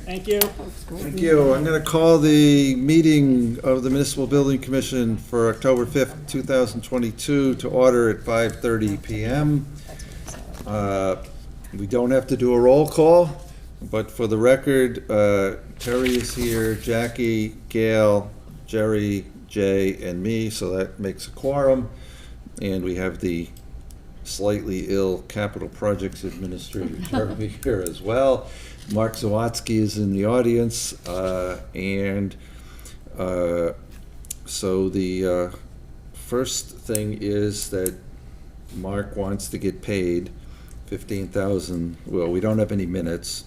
Thank you. Thank you. I'm going to call the meeting of the Municipal Building Commission for October 5th, 2022 to order at 5:30 p.m. We don't have to do a roll call, but for the record, Terry is here, Jackie, Gail, Jerry, Jay, and me, so that makes a quorum. And we have the slightly ill Capital Projects Administrator, Jeremy, here as well. Mark Zawatsky is in the audience, so the first thing is that Mark wants to get paid $15,000. Well, we don't have any minutes.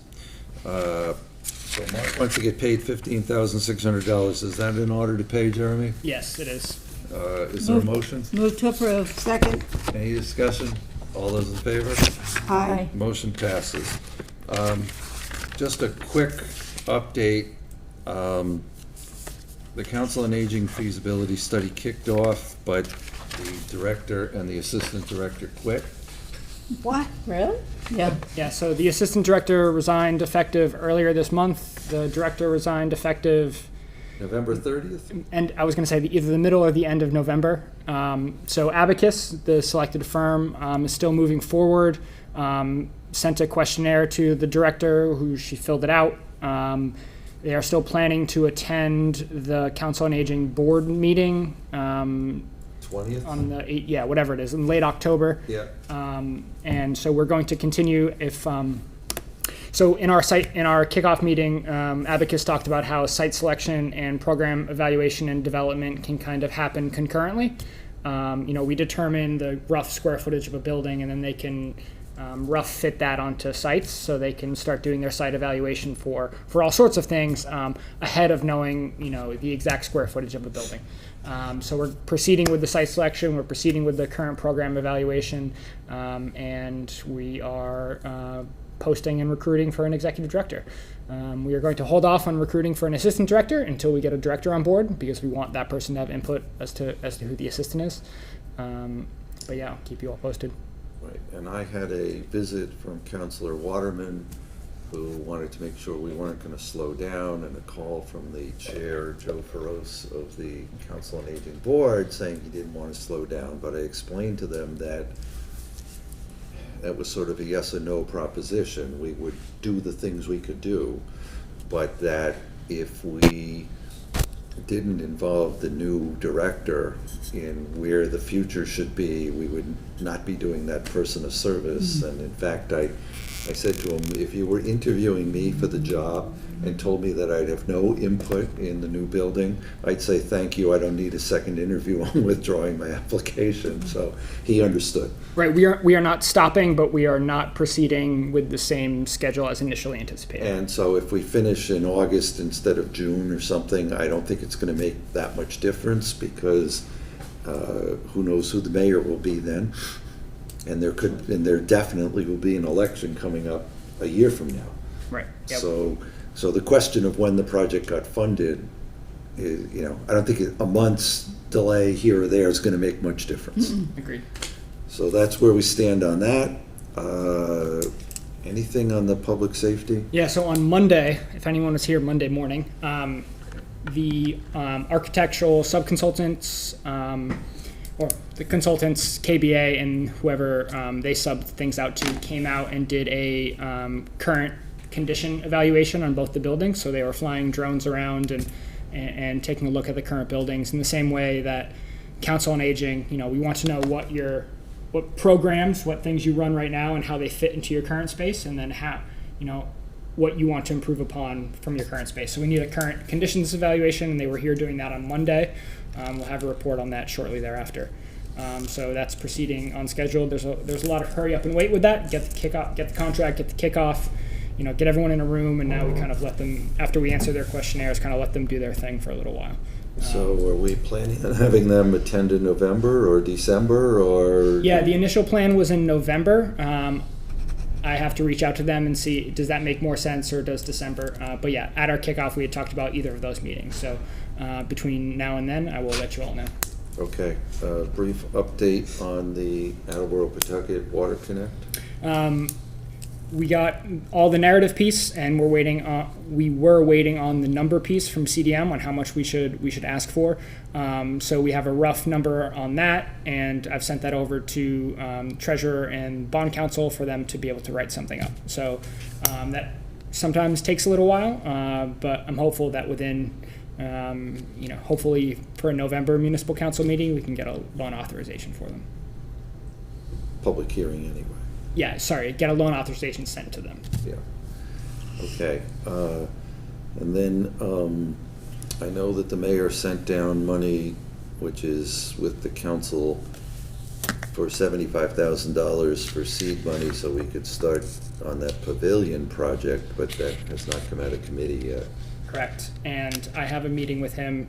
So Mark wants to get paid $15,600. Is that in order to pay, Jeremy? Yes, it is. Is there a motion? Move to approve. Second. Any discussion? All those in favor? Aye. Motion passes. Just a quick update. The Council on Aging feasibility study kicked off, but the director and the assistant director quit. What? Really? Yeah. Yeah, so the assistant director resigned effective earlier this month. The director resigned effective, November 30th? and I was going to say either the middle or the end of November. So Abacus, the selected firm, is still moving forward. Sent a questionnaire to the director, who she filled it out. They are still planning to attend the Council on Aging board meeting 20th? on the 8th, yeah, whatever it is, in late October. Yeah. And so we're going to continue if. So in our kickoff meeting, Abacus talked about how site selection and program evaluation and development can kind of happen concurrently. We determine the rough square footage of a building, and then they can rough fit that onto sites, so they can start doing their site evaluation for all sorts of things ahead of knowing the exact square footage of a building. So we're proceeding with the site selection, we're proceeding with the current program evaluation, and we are posting and recruiting for an executive director. We are going to hold off on recruiting for an assistant director until we get a director on board, because we want that person to have input as to who the assistant is. But yeah, I'll keep you all posted. Right, and I had a visit from Councilor Waterman, who wanted to make sure we weren't going to slow down, and a call from the chair, Joe Feroce, of the Council on Aging Board, saying he didn't want to slow down, but I explained to them that that was sort of a yes or no proposition. We would do the things we could do, but that if we didn't involve the new director in where the future should be, we would not be doing that person a service. And in fact, I said to him, if you were interviewing me for the job and told me that I'd have no input in the new building, I'd say thank you, I don't need a second interview, I'm withdrawing my application. So he understood. Right, we are not stopping, but we are not proceeding with the same schedule as initially anticipated. And so if we finish in August instead of June or something, I don't think it's going to make that much difference, because who knows who the mayor will be then. And there definitely will be an election coming up a year from now. Right. Yep. So the question of when the project got funded is, I don't think a month's delay here or there is going to make much difference. Agreed. So that's where we stand on that. Anything on the public safety? Yeah, so on Monday, if anyone was here Monday morning, the architectural subconsultants, or the consultants, KBA and whoever they subbed things out to, came out and did a current condition evaluation on both the buildings. So they were flying drones around and taking a look at the current buildings in the same way that Council on Aging, we want to know what programs, what things you run right now and how they fit into your current space, and then how, what you want to improve upon from your current space. So we need a current conditions evaluation, and they were here doing that on Monday. We'll have a report on that shortly thereafter. So that's proceeding on schedule. There's a lot of hurry up and wait with that. Get the contract, get the kickoff, get everyone in a room, and now we kind of let them, after we answer their questionnaires, kind of let them do their thing for a little while. So are we planning on having them attend in November or December, or? Yeah, the initial plan was in November. I have to reach out to them and see, does that make more sense, or does December? But yeah, at our kickoff, we had talked about either of those meetings. So between now and then, I will let you all know. Okay. Brief update on the Attleboro Pawtucket Water Connect. we got all the narrative piece, and we were waiting on the number piece from CDM on how much we should ask for. So we have a rough number on that, and I've sent that over to Treasurer and Bond Counsel for them to be able to write something up. So that sometimes takes a little while, but I'm hopeful that within, hopefully for a November municipal council meeting, we can get a loan authorization for them. Public hearing anyway. Yeah, sorry, get a loan authorization sent to them. Yeah. Okay. And then I know that the mayor sent down money, which is with the council, for $75,000 for seed money so we could start on that pavilion project, but that has not come out of committee yet. Correct. And I have a meeting with him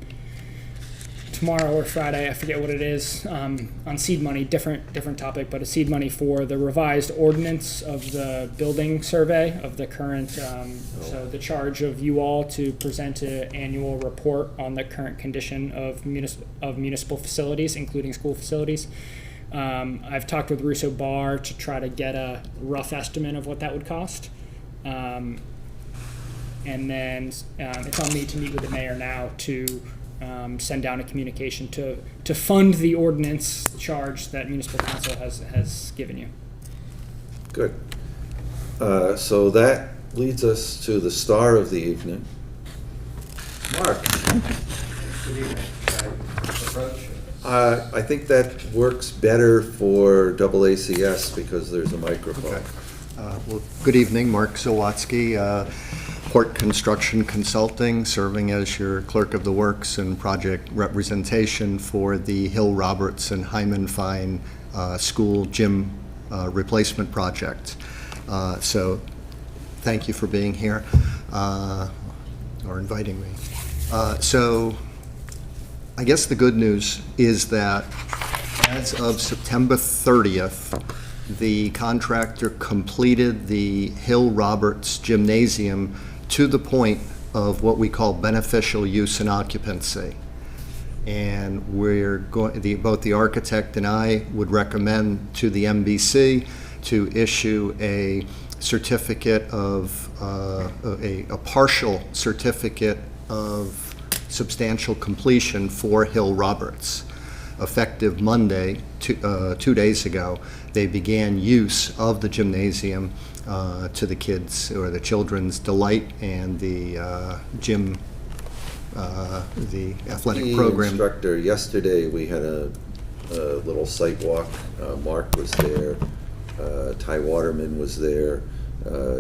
tomorrow or Friday, I forget what it is, on seed money, different topic, but a seed money for the revised ordinance of the building survey of the current, so the charge of you all to present an annual report on the current condition of municipal facilities, including school facilities. I've talked with Russo Bar to try to get a rough estimate of what that would cost. And then it's on me to meet with the mayor now to send down a communication to fund the ordinance charge that municipal council has given you. Good. So that leads us to the star of the evening. Mark. Good evening. Can I approach? I think that works better for AACS because there's a microphone. Okay. Well, good evening, Mark Zawatsky, Port Construction Consulting, serving as your Clerk of the Works and project representation for the Hill Roberts and Hyman Fine School Gym Replacement Project. So thank you for being here, or inviting me. So I guess the good news is that as of September 30th, the contractor completed the Hill Roberts Gymnasium to the point of what we call beneficial use and occupancy. And we're going, both the architect and I would recommend to the MBC to issue a certificate of, a partial certificate of substantial completion for Hill Roberts. Effective Monday, 2 days ago, they began use of the gymnasium to the kids, or the children's delight, and the gym, the athletic program. Instructor, yesterday we had a little site walk. Mark was there, Ty Waterman was there,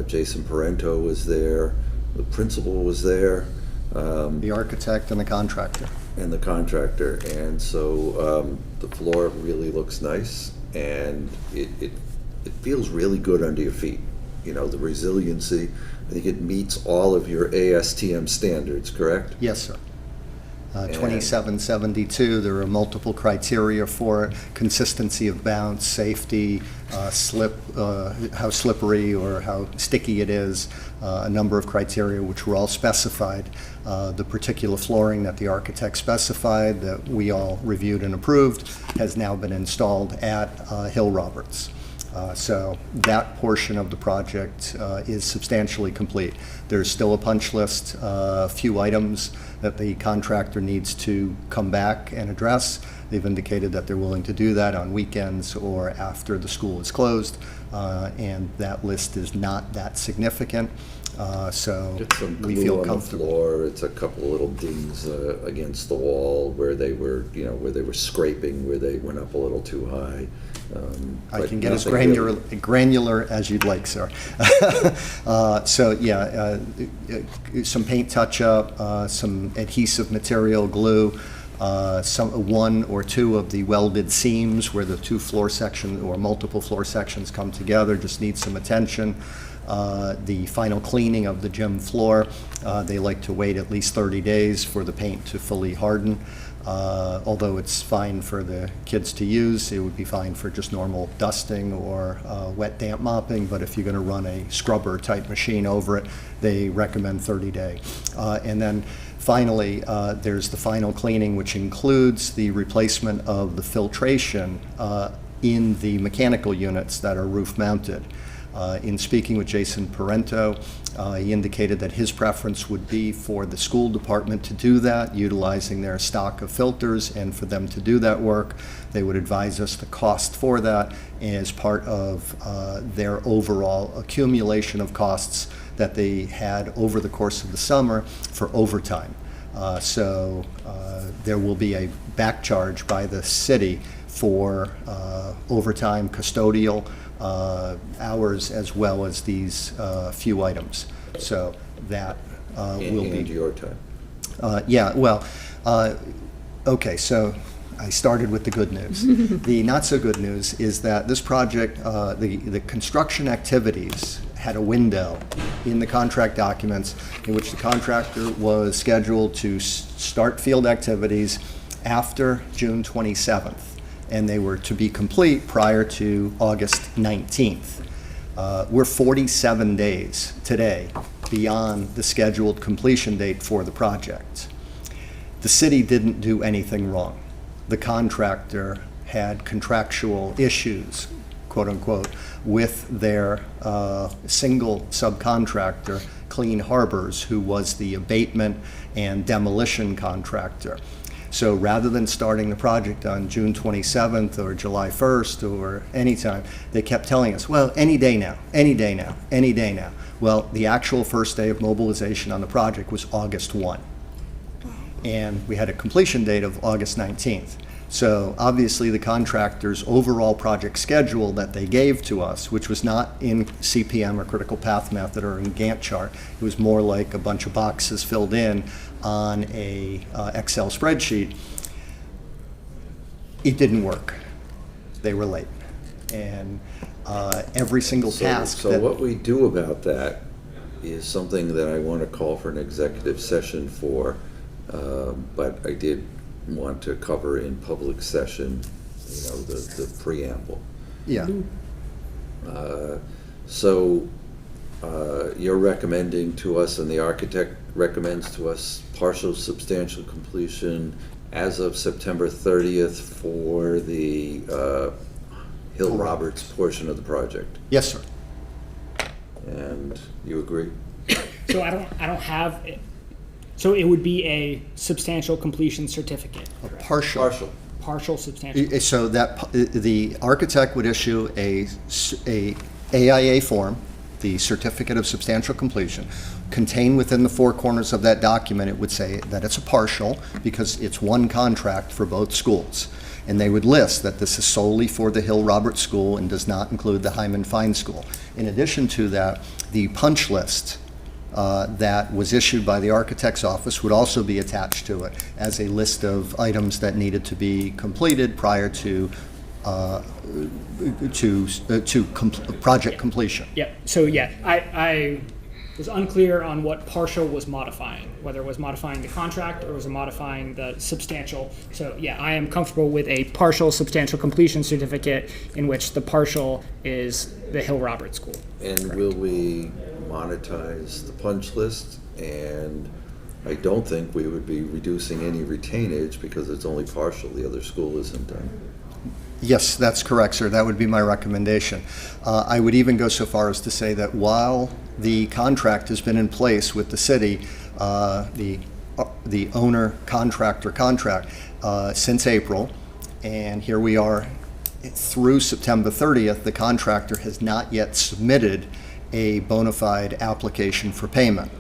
Jason Parento was there, the principal was there. The architect and the contractor. And the contractor, and so the floor really looks nice, and it feels really good under your feet. You know, the resiliency, I think it meets all of your ASTM standards, correct? Yes, sir. 2772, there are multiple criteria for it: consistency of bounce, safety, slip, how slippery or how sticky it is, a number of criteria which were all specified. The particular flooring that the architect specified, that we all reviewed and approved, has now been installed at Hill Roberts. So that portion of the project is substantially complete. There's still a punch list, a few items that the contractor needs to come back and address. They've indicated that they're willing to do that on weekends or after the school is closed, and that list is not that significant. So It's some we glue feel on the comfortable. floor. It's a couple of little dings against the wall where they were, where they were scraping, where they went up a little too high. I But can get as nothing really- granular as you'd like, sir. So, yeah, some paint touch-up, some adhesive material, glue, one or two of the welded seams where the two floor sections or multiple floor sections come together just need some attention. The final cleaning of the gym floor, they like to wait at least 30 days for the paint to fully harden. Although it's fine for the kids to use, it would be fine for just normal dusting or wet damp mopping, but if you're going to run a scrubber type machine over it, they recommend 30-day. And then finally, there's the final cleaning, which includes the replacement of the filtration in the mechanical units that are roof mounted. In speaking with Jason Parento, he indicated that his preference would be for the school department to do that, utilizing their stock of filters, and for them to do that work. They would advise us the cost for that as part of their overall accumulation of costs that they had over the course of the summer for overtime. So there will be a back charge by the city for overtime, custodial hours, as well as these few items. So that will be. And your time. Yeah, well, okay, so I started with the good news. The not so good news is that this project, the construction activities had a window in the contract documents in which the contractor was scheduled to start field activities after June 27th, and they were to be complete prior to August 19th. We're 47 days today beyond the scheduled completion date for the project. The city didn't do anything wrong. The contractor had contractual issues, quote unquote, with their single subcontractor, Clean Harbors, who was the abatement and demolition contractor. So rather than starting the project on June 27th or July 1st or any time, they kept telling us, well, any day now, any day now, any day now. Well, the actual first day of mobilization on the project was August 1. And we had a completion date of August 19th. So obviously the contractor's overall project schedule that they gave to us, which was not in CPM or critical path method or in Gantt chart, it was more like a bunch of boxes filled in on a Excel spreadsheet, it didn't work. They were late. And every single task So that... what we do about that is something that I want to call for an executive session for, but I did want to cover in public session, the preamble. Yeah. So you're recommending to us, and the architect recommends to us, partial substantial completion as of September 30th for the Hill Roberts portion of the project. Yes, sir. And you agree? So I don't have it. So it would be a substantial completion certificate. correct? Partial. Partial substantial. So that the architect would issue a AIA form, the Certificate of Substantial Completion. Contained within the four corners of that document, it would say that it's a partial because it's one contract for both schools. And they would list that this is solely for the Hill Roberts School and does not include the Hyman Fine School. In addition to that, the punch list that was issued by the architect's office would also be attached to it as a list of items that needed to be completed prior to project completion. Yep. So yeah, I was unclear on what partial was modifying, whether it was modifying the contract or was it modifying the substantial. So yeah, I am comfortable with a partial substantial completion certificate in which the partial is the Hill Roberts School. And Correct. will we monetize the punch list? And I don't think we would be reducing any retainage because it's only partial. The other school isn't done. Yes, that's correct, sir. That would be my recommendation. I would even go so far as to say that while the contract has been in place with the city, the owner-contractor contract, since April, and here we are through September 30th, the contractor has not yet submitted a bona fide application for payment.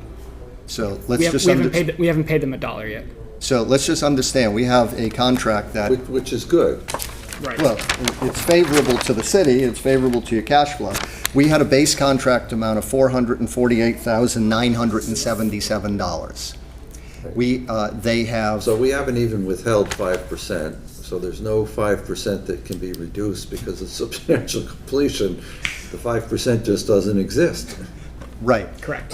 So let's We haven't paid them $1 yet. So let's just understand, we have a contract that... Which is good. Right. Well, it's favorable to the city, it's favorable to your cash flow. We had a base contract amount of $448,977. They have... So we haven't even withheld 5%, so there's no 5% that can be reduced because of substantial completion. The 5% just doesn't exist. Right. Correct.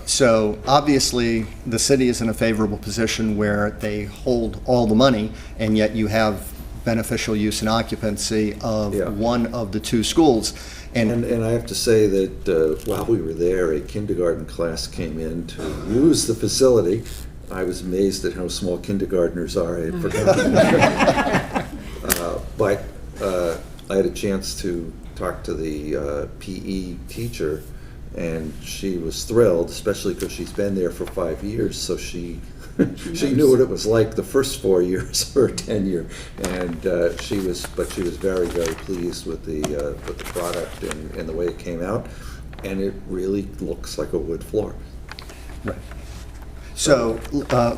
So obviously, the city is in a favorable position where they hold all the money, and yet you have beneficial use and occupancy of one of the two schools. And I have to say that while we were there, a kindergarten class came in to use the facility. I was amazed at how small kindergartners are. I had forgotten. But I had a chance to talked to the PE teacher, and she was thrilled, especially because she's been there for 5 years, so she knew what it was like the first 4 years of her tenure, and she was very, very pleased with the product and the way it came out, and it really looks like a wood floor. Right. So,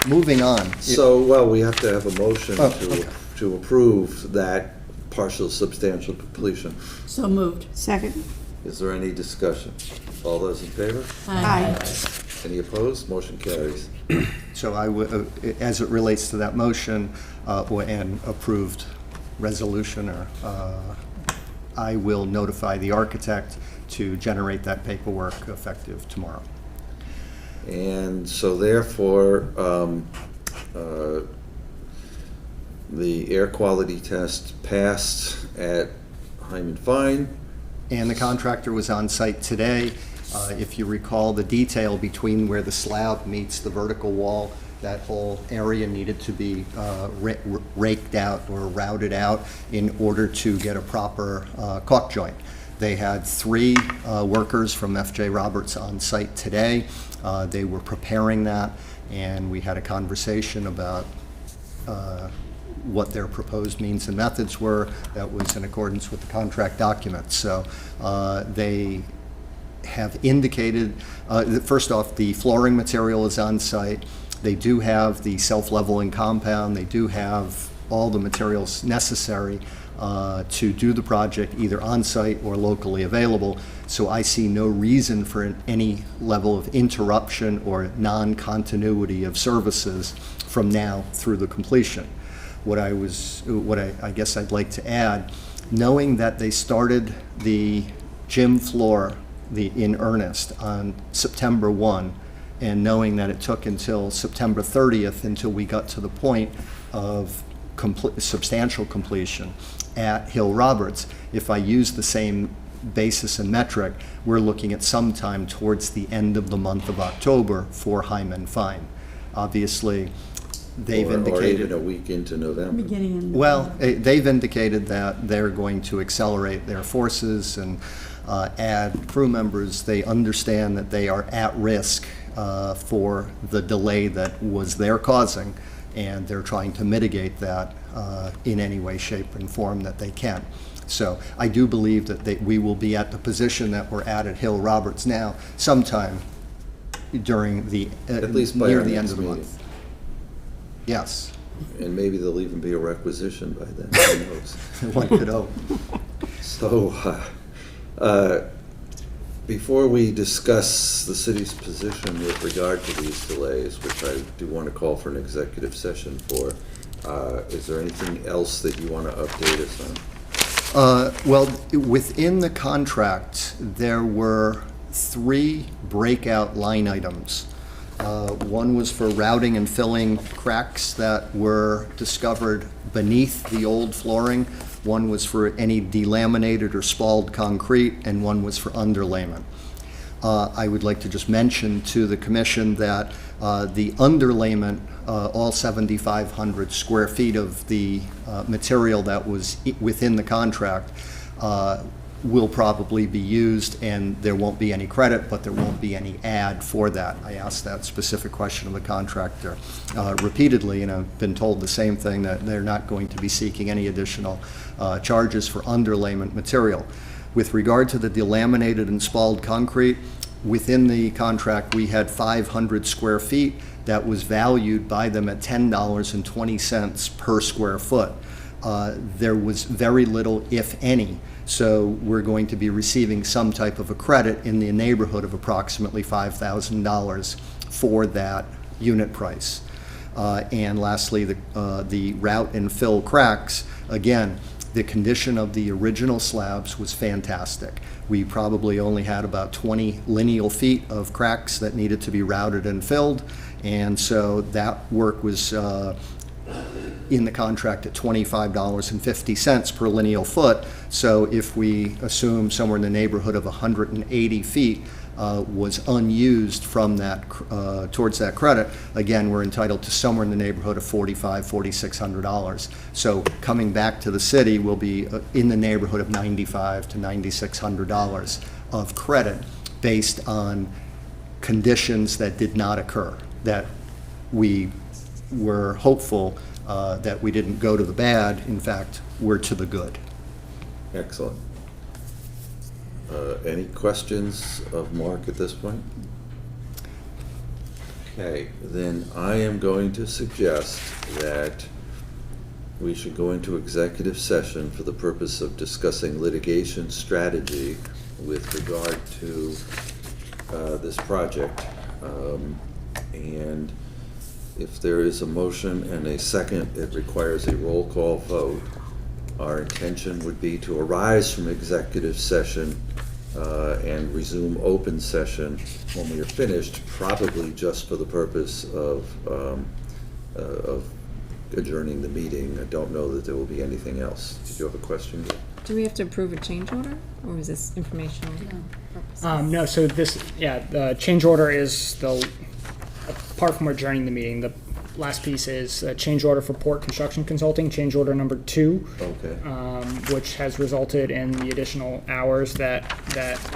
moving on. So, well, we have to have a motion Oh, okay. to approve that partial substantial completion. So moved. Second. Is there any discussion? All those in favor? Aye. Any opposed? Motion carries. So as it relates to that motion and approved resolution, I will notify the architect to generate that paperwork effective tomorrow. And so therefore, the air quality test passed at Hyman Fine. And the contractor was on site today. If you recall, the detail between where the slab meets the vertical wall, that whole area needed to be raked out or routed out in order to get a proper caulk joint. They had 3 workers from FJ Roberts on site today. They were preparing that, and we had a conversation about what their proposed means and methods were. That was in accordance with the contract documents. So they have indicated, first off, the flooring material is on site. They do have the self-leveling compound. They do have all the materials necessary to do the project either on site or locally available. So I see no reason for any level of interruption or non-continuity of services from now through the completion. What I guess I'd like to add, knowing that they started the gym floor in earnest on September 1, and knowing that it took until September 30th until we got to the point of substantial completion at Hill Roberts, if I use the same basis and metric, we're looking at sometime towards the end of the month of October for Hyman Fine. Obviously, they've Or indicated... even a week into November. Beginning in. Well, they've indicated that they're going to accelerate their forces and add crew members. They understand that they are at risk for the delay that was their causing, and they're trying to mitigate that in any way, shape, and form that they can. So I do believe that we will be at the position that we're at Hill Roberts now sometime during the At least by near our the end next of the meeting. month. Yes, And maybe there'll even be a requisition by then, who knows? one could hope. So, before we discuss the city's position with regard to these delays, which I do want to call for an executive session for, is there anything else that you want to update us on? Well, within the contract, there were 3 breakout line items. One was for routing and filling cracks that were discovered beneath the old flooring. One was for any delaminated or spalled concrete, and one was for underlayment. I would like to just mention to the commission that the underlayment, all 7,500 square feet of the material that was within the contract, will probably be used, and there won't be any credit, but there won't be any add for that. I asked that specific question of the contractor repeatedly, and I've been told the same thing, that they're not going to be seeking any additional charges for underlayment material. With regard to the delaminated and spalled concrete, within the contract, we had 500 square feet that was valued by them at $10.20 per square foot. There was very little, if any, so we're going to be receiving some type of a credit in the neighborhood of approximately $5,000 for that unit price. And lastly, the route and fill cracks, again, the condition of the original slabs was fantastic. We probably only had about 20 lineal feet of cracks that needed to be routed and filled, and so that work was in the contract at $25.50 per lineal foot. So if we assume somewhere in the neighborhood of 180 feet was unused from that, towards that credit, again, we're entitled to somewhere in the neighborhood of $4,500, $4,600. So coming back to the city will be in the neighborhood of $9,500 to $9,600 of credit based on conditions that did not occur, that we were hopeful that we didn't go to the bad, in fact, we're to the good. Excellent. Any questions of Mark at this point? Okay, then I am going to suggest that we should go into executive session for the purpose of discussing litigation strategy with regard to this project. And if there is a motion and a second, it requires a roll call vote. Our intention would be to arise from executive session and resume open session when we are finished, probably just for the purpose of adjourning the meeting. I don't know that there will be anything else. Did you have a question? Do we have to approve a change order, or is this informational purposes? No, so this, yeah, the change order is apart from adjourning the meeting, the last piece is a change order for Port Construction Consulting, change order number 2. Okay. Which has resulted in the additional hours that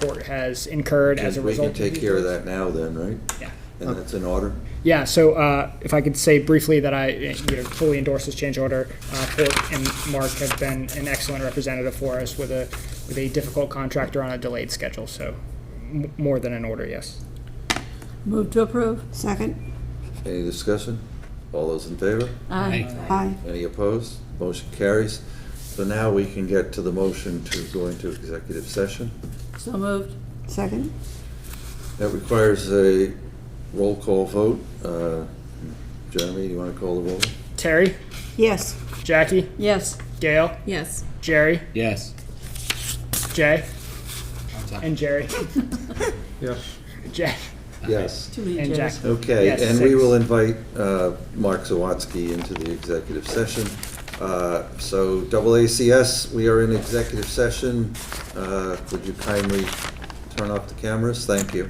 Port has incurred as a result. We can take care of that now then, right? Yeah. And that's in order? Yeah, so if I could say briefly that I fully endorse this change order. Port and Mark have been an excellent representative for us with a difficult contractor on a delayed schedule, so more than an order, yes. Move to approve. Second. Any discussion? All those in favor? Aye. Aye. Any opposed? Motion carries. So now we can get to the motion to go into executive session. So moved. Second. That requires a roll call vote. Jeremy, do you want to call the roll? Terry, Yes. Jackie, Yes. Gail, Yes. Jerry, Yes. Jay, and Jerry. Yes. Jay, Yes. Too many and J's. Jack. Okay, Yes, and we 6. will invite Mark Zawatsky into the executive session. So AACS, we are in executive session. Would you kindly turn off the cameras? Thank you.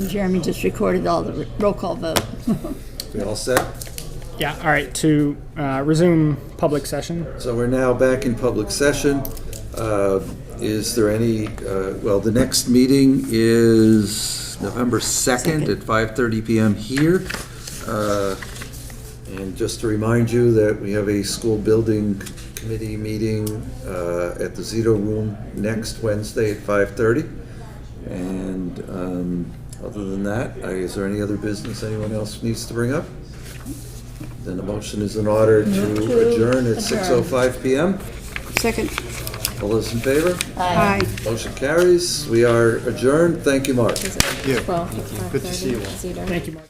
Jeremy just recorded all the roll call vote. We all set? Yeah, all right, to resume public session. So we're now back in public session. Is there any, well, the next meeting is November 2nd at 5:30 PM here. And just to remind you that we have a school building committee meeting at the Zito Room next Wednesday at 5:30. And other than that, is there any other business anyone else needs to bring up? Then the motion is in order to adjourn at 6:05 PM. Second. All those in favor? Aye. Motion carries. We are adjourned. Thank you, Mark. Is it Yeah. 12, Good to see you all. 5:30, Zito? Thank you, Mark.